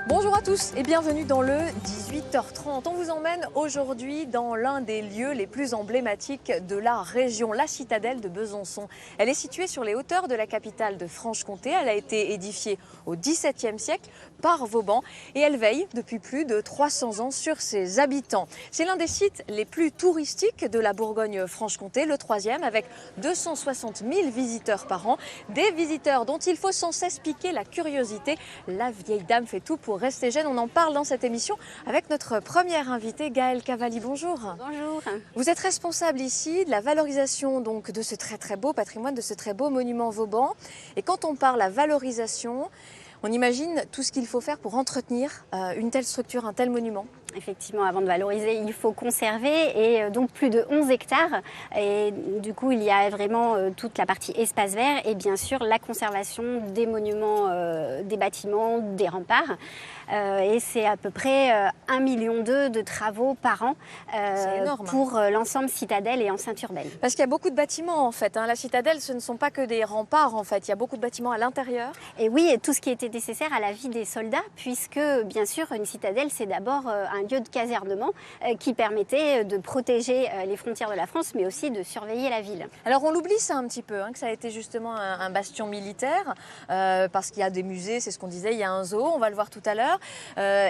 Bonjour à tous et bienvenue dans le 18h30. On vous emmène aujourd'hui dans l'un des lieux les plus emblématiques de la région, la citadelle de Besançon. Elle est située sur les hauteurs de la capitale de Franche-Comté. Elle a été édifiée au XVIIe siècle par Vauban et elle veille depuis plus de 300 ans sur ses habitants. C'est l'un des sites les plus touristiques de la Bourgogne-Franche-Comté, le troisième, avec 260 000 visiteurs par an. Des visiteurs dont il faut sans cesse piquer la curiosité. La vieille dame fait tout pour rester jeune. On en parle dans cette émission avec notre première invitée, Gaëlle Cavalli. Bonjour. Bonjour. Vous êtes responsable ici de la valorisation donc, de ce très beau patrimoine, de ce très beau monument Vauban. Et quand on parle à valorisation, on imagine tout ce qu'il faut faire pour entretenir une telle structure, un tel monument. Effectivement, avant de valoriser, il faut conserver et donc plus de 11 hectares. Et du coup, il y a vraiment toute la partie espace vert et bien sûr la conservation des monuments, des bâtiments, des remparts. Et c'est à peu près 1,2 million de travaux par an pour l'ensemble citadelle et enceinte urbaine. Parce qu'il y a beaucoup de bâtiments en fait. La citadelle, ce ne sont pas que des remparts en fait. Il y a beaucoup de bâtiments à l'intérieur. Et oui, et tout ce qui était nécessaire à la vie des soldats, puisque bien sûr une citadelle, c'est d'abord un lieu de casernement qui permettait de protéger les frontières de la France, mais aussi de surveiller la ville. Alors on l'oublie ça un petit peu, que ça a été justement un bastion militaire, parce qu'il y a des musées, c'est ce qu'on disait, il y a un zoo, on va le voir tout à l'heure.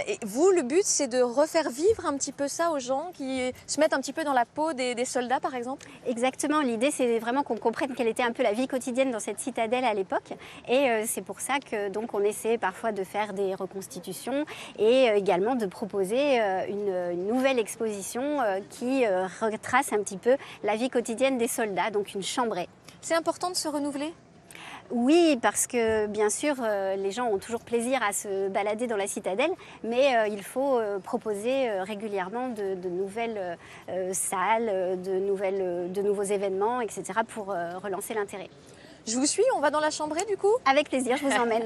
Et vous, le but, c'est de refaire vivre un petit peu ça aux gens qui se mettent un petit peu dans la peau des soldats, par exemple? Exactement, l'idée c'est vraiment qu'on comprenne quelle était un peu la vie quotidienne dans cette citadelle à l'époque. Et c'est pour ça que donc on essaie parfois de faire des reconstitutions et également de proposer une nouvelle exposition qui retrace un petit peu la vie quotidienne des soldats, donc une chambrée. C'est important de se renouveler? Oui, parce que bien sûr, les gens ont toujours plaisir à se balader dans la citadelle, mais il faut proposer régulièrement de nouvelles salles, de nouveaux événements, etc. pour relancer l'intérêt. Je vous suis, on va dans la chambrée du coup? Avec plaisir, je vous emmène.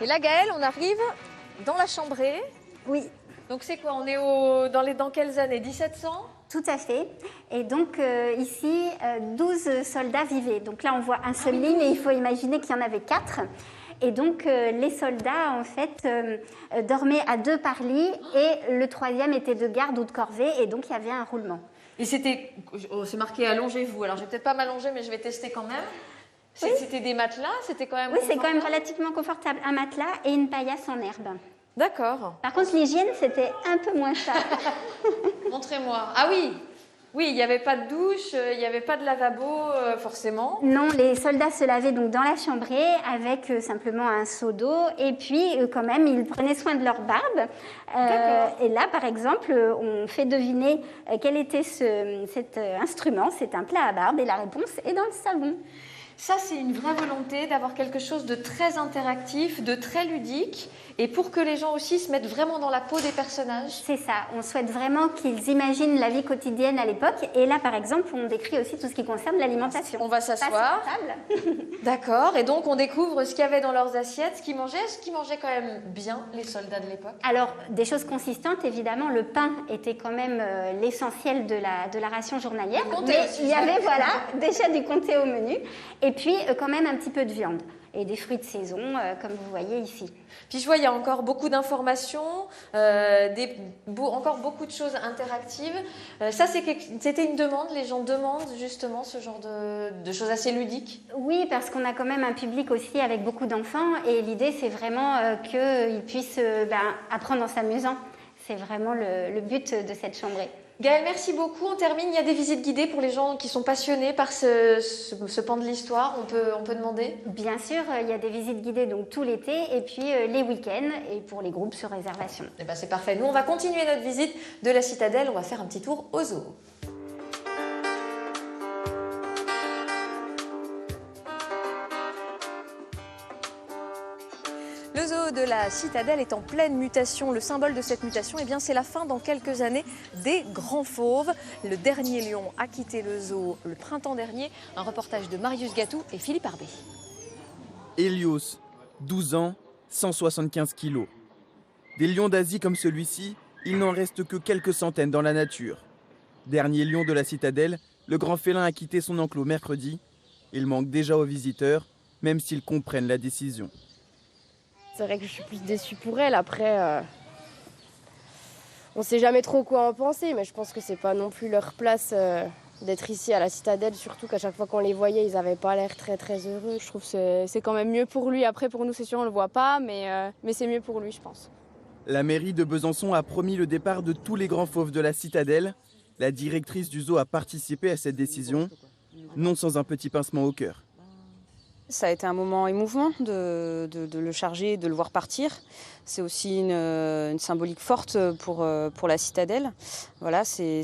Et là, Gaëlle, on arrive dans la chambrée. Oui. Donc c'est quoi? On est dans quelles années? 1700? Tout à fait. Et donc ici, 12 soldats vivaient. Donc là, on voit un seul lit, mais il faut imaginer qu'il y en avait 4. Et donc les soldats, en fait, dormaient à 2 par lit et le 3e était de garde ou de corvée. Et donc, il y avait un roulement. Et c'était... c'est marqué allongez-vous. Alors, je vais peut-être pas m'allonger, mais je vais tester quand même. Oui. C'était des matelas? C'était quand même Oui, c'est confortable? quand même relativement confortable. Un matelas et une paillasse en herbe. D'accord. Par contre, l'hygiène, c'était un peu moins ça. Montrez-moi. Ah oui! Oui, il n'y avait pas de douche, il n'y avait pas de lavabo, forcément. Non, les soldats se lavaient donc dans la chambrée avec simplement un seau d'eau. Et puis, quand même, ils prenaient soin de leur barbe. Et là, par exemple, on fait deviner quel était cet instrument. C'est un plat à barbe et la réponse est dans le savon. Ça, c'est une vraie volonté d'avoir quelque chose de très interactif, de très ludique, et pour que les gens aussi se mettent vraiment dans la peau des personnages. C'est ça, on souhaite vraiment qu'ils imaginent la vie quotidienne à l'époque. Et là, par exemple, on décrit aussi tout ce qui concerne l'alimentation. On va s'asseoir. D'accord, et donc on découvre ce qu'il y avait dans leurs assiettes, ce qu'ils mangeaient. Est-ce qu'ils mangeaient quand même bien, les soldats de l'époque? Alors, des choses consistantes, évidemment, le pain était quand même l'essentiel de la ration journalière. Mais il y avait, voilà, déjà du comté au menu. Et puis, quand même un petit peu de viande. Et des fruits de saison, comme vous voyez ici. Puis je vois, il y a encore beaucoup d'informations, encore beaucoup de choses interactives. Ça, c'était une demande, les gens demandent justement ce genre de choses assez ludiques. Oui, parce qu'on a quand même un public aussi avec beaucoup d'enfants. Et l'idée, c'est vraiment qu'ils puissent apprendre en s'amusant. C'est vraiment le but de cette chambrée. Gaëlle, merci beaucoup. On termine. Il y a des visites guidées pour les gens qui sont passionnés par ce pan de l'histoire. On peut demander? Bien sûr, il y a des visites guidées donc tout l'été et puis les week-ends et pour les groupes sur réservation. Eh ben, c'est parfait. Nous, on va continuer notre visite de la citadelle. On va faire un petit tour au zoo. Le zoo de la citadelle est en pleine mutation. Le symbole de cette mutation, eh bien, c'est la fin dans quelques années des grands fauves. Le dernier lion a quitté le zoo le printemps dernier. Un reportage de Marius Gatou et Philippe Arbet. Hélios, 12 ans, 175 kilos. Des lions d'Asie comme celui-ci, il n'en reste que quelques centaines dans la nature. Dernier lion de la citadelle, le grand félin a quitté son enclos mercredi. Il manque déjà aux visiteurs, même s'ils comprennent la décision. C'est vrai que je suis plus déçue pour elle. Après, on ne sait jamais trop quoi en penser, mais je pense que c'est pas non plus leur place d'être ici à la citadelle, surtout qu'à chaque fois qu'on les voyait, ils n'avaient pas l'air très très heureux. Je trouve que c'est quand même mieux pour lui. Après, pour nous, c'est sûr, on ne le voit pas, mais c'est mieux pour lui, je pense. La mairie de Besançon a promis le départ de tous les grands fauves de la citadelle. La directrice du zoo a participé à cette décision, non sans un petit pincement au cœur. Ça a été un moment émouvant de le charger, de le voir partir. C'est aussi une symbolique forte pour la citadelle. Voilà, c'est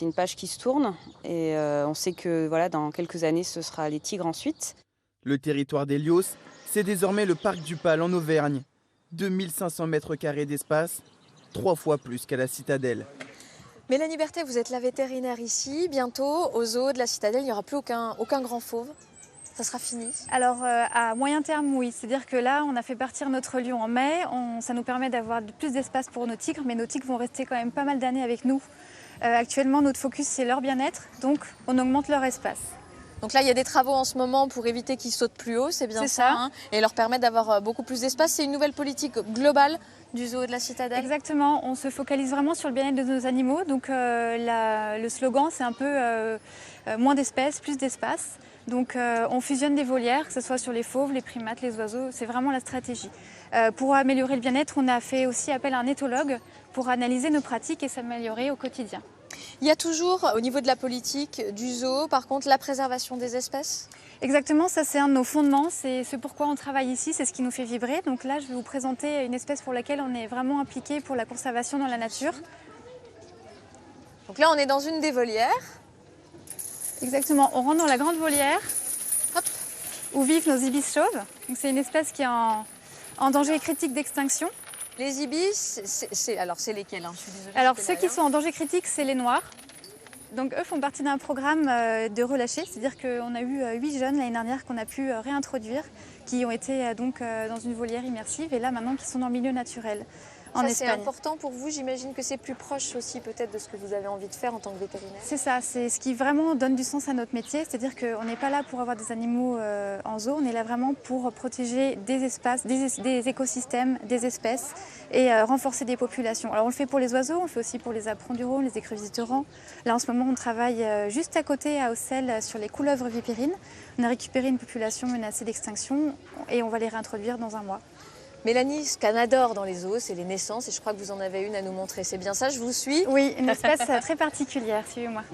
une page qui se tourne et on sait que voilà, dans quelques années, ce sera les tigres ensuite. Le territoire d'Hélios, c'est désormais le parc du Pal en Auvergne. 2500 mètres carrés d'espace, 3 fois plus qu'à la citadelle. Mélanie Berthet, vous êtes la vétérinaire ici. Bientôt, au zoo de la citadelle, il n'y aura plus aucun grand fauve. Ça sera fini? Alors à moyen terme, oui. C'est-à-dire que là, on a fait partir notre lion en mai. Ça nous permet d'avoir plus d'espace pour nos tigres, mais nos tigres vont rester quand même pas mal d'années avec nous. Actuellement, notre focus, c'est leur bien-être, donc on augmente leur espace. Donc là, il y a des travaux en ce moment pour éviter qu'ils sautent plus haut, c'est bien ça, hein, et leur permettre d'avoir beaucoup plus d'espace. C'est une nouvelle politique globale du zoo de la citadelle? Exactement, on se focalise vraiment sur le bien-être de nos animaux. Donc le slogan, c'est un peu moins d'espèces, plus d'espace. Donc on fusionne des volières, que ce soit sur les fauves, les primates, les oiseaux, c'est vraiment la stratégie. Pour améliorer le bien-être, on a fait aussi appel à un éthologue pour analyser nos pratiques et s'améliorer au quotidien. Il y a toujours, au niveau de la politique du zoo, par contre, la préservation des espèces? Exactement, ça c'est un de nos fondements, c'est ce pourquoi on travaille ici, c'est ce qui nous fait vibrer. Donc là, je vais vous présenter une espèce pour laquelle on est vraiment impliqué pour la conservation dans la nature. Donc là, on est dans une des volières. Exactement, on rentre dans la grande volière, hop, où vivent nos ibis chauves. C'est une espèce qui est en danger critique d'extinction. Les ibis, c'est lesquels, hein? Je suis désolée. Alors ceux qui sont en danger critique, c'est les noirs. Donc eux font partie d'un programme de relâché, c'est-à-dire qu'on a eu 8 jeunes l'année dernière qu'on a pu réintroduire, qui ont été donc dans une volière immersive et là maintenant qui sont dans le milieu naturel. Ça, c'est important pour vous, j'imagine que c'est plus proche aussi peut-être de ce que vous avez envie de faire en tant que vétérinaire. C'est ça, c'est ce qui vraiment donne du sens à notre métier, c'est-à-dire qu'on n'est pas là pour avoir des animaux en zoo, on est là vraiment pour protéger des espaces, des écosystèmes, des espèces et renforcer des populations. Alors on le fait pour les oiseaux, on le fait aussi pour les apérons du Rhône, les écrevisses de Rang. Là en ce moment on travaille juste à côté à Auxelles sur les couleuvres vipérines. On a récupéré une population menacée d'extinction et on va les réintroduire dans un mois. Mélanie, ce qu'on adore dans les zoos, c'est les naissances et je crois que vous en avez une à nous montrer. C'est bien ça, je vous suis? Oui, une espèce très particulière, suivez-moi.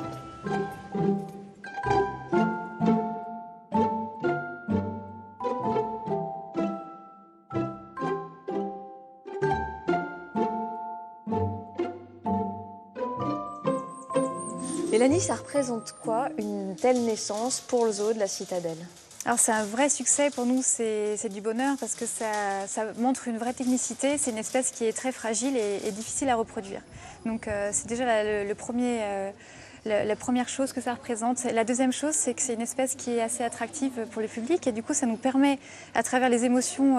Mélanie, ça représente quoi une telle naissance pour le zoo de la citadelle? Alors c'est un vrai succès pour nous, c'est du bonheur parce que ça montre une vraie technicité. C'est une espèce qui est très fragile et difficile à reproduire. Donc c'est déjà la première chose que ça représente. La deuxième chose, c'est que c'est une espèce qui est assez attractive pour le public et du coup ça nous permet, à travers les émotions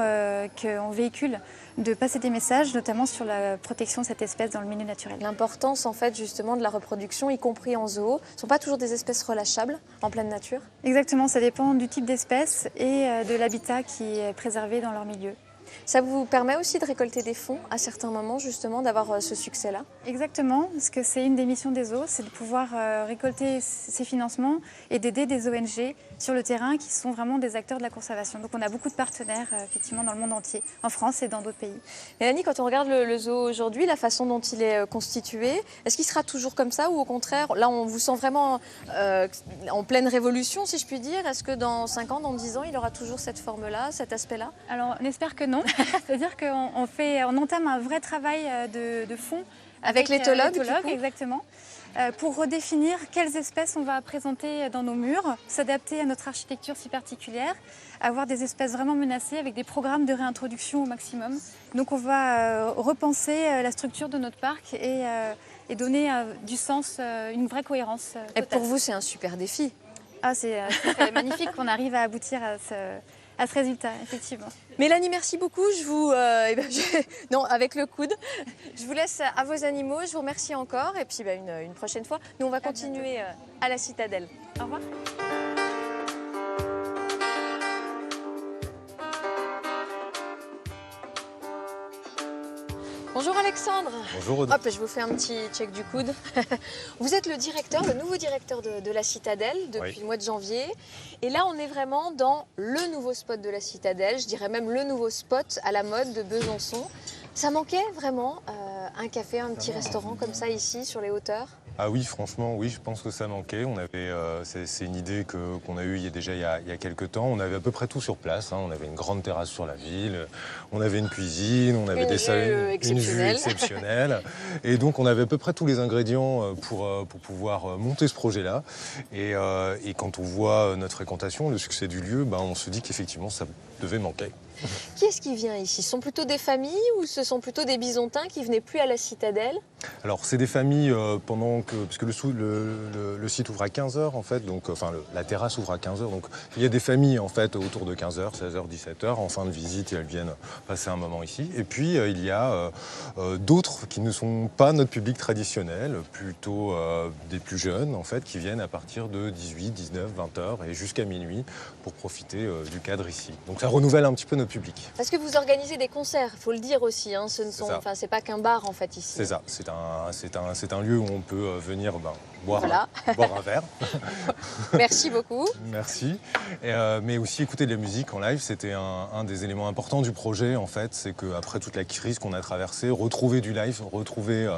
qu'on véhicule, de passer des messages, notamment sur la protection de cette espèce dans le milieu naturel. L'importance en fait justement de la reproduction, y compris en zoo, ne sont pas toujours des espèces relâchables en pleine nature? Exactement, ça dépend du type d'espèce et de l'habitat qui est préservé dans leur milieu. Ça vous permet aussi de récolter des fonds à certains moments, justement, d'avoir ce succès-là? Exactement, parce que c'est une des missions des zoos, c'est de pouvoir récolter ces financements et d'aider des ONG sur le terrain qui sont vraiment des acteurs de la conservation. Donc on a beaucoup de partenaires effectivement dans le monde entier, en France et dans d'autres pays. Mélanie, quand on regarde le zoo aujourd'hui, la façon dont il est constitué, est-ce qu'il sera toujours comme ça ou au contraire, là on vous sent vraiment en pleine révolution, si je puis dire? Est-ce que dans 5 ans, dans 10 ans, il aura toujours cette forme-là, cet aspect-là? Alors on espère que non. C'est-à-dire qu'on entame un vrai travail de fond avec l'éthologue, exactement, pour redéfinir quelles espèces on va présenter dans nos murs, s'adapter à notre architecture si particulière, avoir des espèces vraiment menacées avec des programmes de réintroduction au maximum. Donc on va repenser la structure de notre parc et donner du sens, une vraie cohérence totale. Et pour vous, c'est un super défi. Ah, c'est magnifique qu'on arrive à aboutir à ce résultat, effectivement. Mélanie, merci beaucoup. Non, avec le coude. Je vous laisse à vos animaux. Je vous remercie encore. Et puis une prochaine fois, nous on va continuer à la citadelle. Au revoir. Bonjour Alexandre. Bonjour Aude. Hop, je vous fais un petit check du coude. Vous êtes le nouveau directeur de la Citadelle depuis le mois de janvier. Et là, on est vraiment dans le nouveau spot de la Citadelle, je dirais même le nouveau spot à la mode de Besançon. Ça manquait vraiment un café, un petit restaurant comme ça ici sur les hauteurs? Ah oui, franchement, oui, je pense que ça manquait. C'est une idée qu'on a eue il y a quelques temps. On avait à peu près tout sur place. On avait une grande terrasse sur la ville, on avait une cuisine, on avait une vue exceptionnelle. Et donc, on avait à peu près tous les ingrédients pour pouvoir monter ce projet-là. Et quand on voit notre fréquentation, le succès du lieu, on se dit qu'effectivement, ça devait manquer. Qui est-ce qui vient ici? Ce sont plutôt des familles ou ce sont plutôt des Bisontins qui venaient plus à la Citadelle? Alors c'est des familles puisque le site ouvre à 15h en fait, donc la terrasse ouvre à 15h, donc il y a des familles en fait autour de 15h, 16h, 17h en fin de visite et elles viennent passer un moment ici. Et puis il y a d'autres qui ne sont pas notre public traditionnel, plutôt des plus jeunes en fait, qui viennent à partir de 18, 19, 20h et jusqu'à minuit pour profiter du cadre ici. Donc ça renouvelle un petit peu notre public. Parce que vous organisez des concerts, il faut le dire aussi, c'est pas qu'un bar en fait ici. C'est ça, c'est un lieu où on peut venir boire un verre. Merci beaucoup. Merci. Mais aussi écouter de la musique en live, c'était un des éléments importants du projet en fait, c'est qu'après toute la crise qu'on a traversée, retrouver du live, retrouver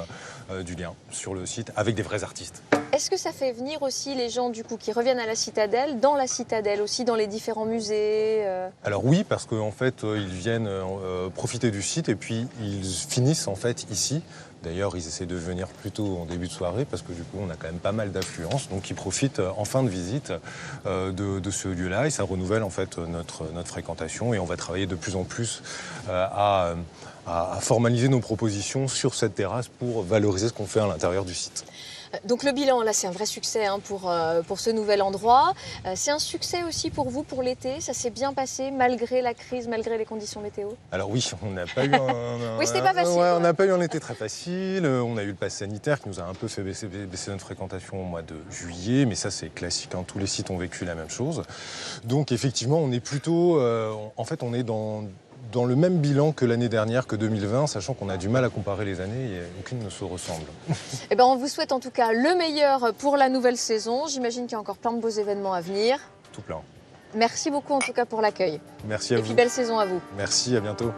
du lien sur le site avec des vrais artistes. Est-ce que ça fait venir aussi les gens du coup qui reviennent à la Citadelle, dans la Citadelle aussi, dans les différents musées Alors oui, parce qu'en fait ils viennent profiter du site et puis ils finissent en fait ici. D'ailleurs, ils essaient de venir plutôt en début de soirée parce que du coup, on a quand même pas mal d'affluence. Donc, ils profitent en fin de visite de ce lieu-là et ça renouvelle en fait notre fréquentation. Et on va travailler de plus en plus à formaliser nos propositions sur cette terrasse pour valoriser ce qu'on fait à l'intérieur du site. Donc le bilan, là, c'est un vrai succès pour ce nouvel endroit. C'est un succès aussi pour vous, pour l'été? Ça s'est bien passé malgré la crise, malgré les conditions météo? Alors oui, on n'a pas eu oui, c'était pas facile. On n'a pas eu un été très facile. On a eu le pass sanitaire qui nous a un peu fait baisser notre fréquentation au mois de juillet. Mais ça, c'est classique. Tous les sites ont vécu la même chose. Donc effectivement, on est plutôt... en fait, on est dans le même bilan que l'année dernière, que 2020, sachant qu'on a du mal à comparer les années et aucune ne se ressemble. Eh ben, on vous souhaite en tout cas le meilleur pour la nouvelle saison. J'imagine qu'il y a encore plein de beaux événements à venir. Tout plein. Merci beaucoup en tout cas pour l'accueil. Merci à vous. Et puis belle saison à vous. Merci, à bientôt.